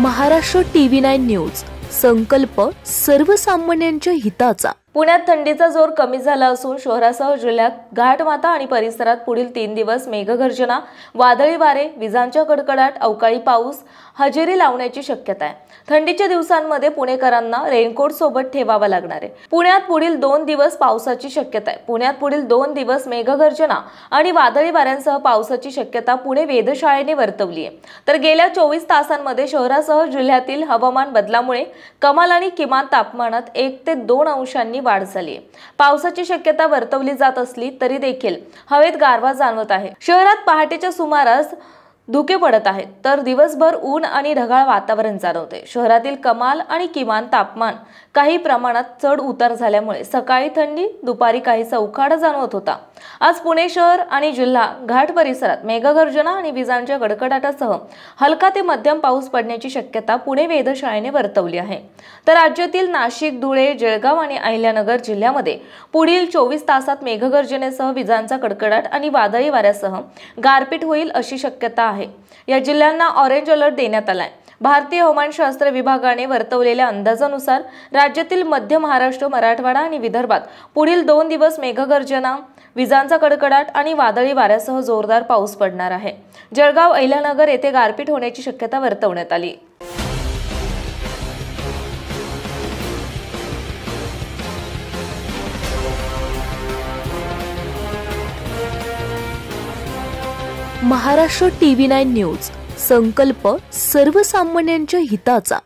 Maharashtra TV 9 news. संकल्प सर्वसामान्यांच्या हिताचा. पुण्यात थंडीचा जोर कमी झाला असून शहरासह जिल्ह्यात घाटमाथा आणि परिसरात पुढील 3 दिवस मेघगर्जना, वादळी वारे, विजांच्या कडकडाट, अवकाळी पाऊस हजेरी लावण्याची शक्यता आहे. थंडीच्या दिवसांमध्ये पुणेकरांना रेनकोट सोबत ठेवावा लागणार आहे. पुण्यात पुढील 2 दिवस पावसाची शक्यता आहे. पुण्यात पुढील 2 दिवस मेघगर्जना आणि वादळी वाऱ्यांसह पावसाची शक्यता पुणे वेधशाळेने वर्तवली आहे. तर गेल्या 24 तासांमध्ये शहरासह जिल्ह्यातील हवामान बदलामुळे कमाल आणि किमान तापमानात 1 ते 2 अंशांनी वाढ झाली आहे. पावसाची शक्यता वर्तवली जात असली तरी देखील हवेत गारवा जाणवत आहे. शहरात पहाटेच्या सुमारास धुके पडत आहेत तर दिवसभर ऊन आणि ढगाळ वातावरण जाणवते. शहरातील कमाल आणि किमान तापमान काही प्रमाणात चढ उतार झाल्यामुळे सकाळी थंडी, दुपारी काहीसा उकाडा जाणवत होता. आज पुणे शहर आणि जिल्हा घाट परिसरात मेघगर्जना आणि विजांच्या कडकडाटासह हलका ते मध्यम पाऊस पडण्याची शक्यता पुणे वेधशाळेने वर्तवली आहे. तर राज्यातील नाशिक, धुळे, जळगाव आणि अहिल्यानगर जिल्ह्यामध्ये पुढील 24 तासात मेघगर्जनेसह विजांचा कडकडाट आणि वादळी वाऱ्यासह गारपीट होईल अशी शक्यता आहे. या जिल्ह्यांना ऑरेंज अलर्ट देण्यात आलाय. भारतीय हवामानशास्त्र विभागाने वर्तवलेल्या अंदाजानुसार राज्यातील मध्य महाराष्ट्र, मराठवाडा आणि विदर्भात पुढील 2 दिवस मेघगर्जना, विजांचा कडकडाट आणि वादळी वाऱ्यासह जोरदार पाऊस पडणार आहे. जळगाव, अहिल्यानगर येथे गारपीट होण्याची शक्यता वर्तवण्यात आली. Maharashtra TV 9 news. संकल्प सर्वसामान्यांच्या हिताचा.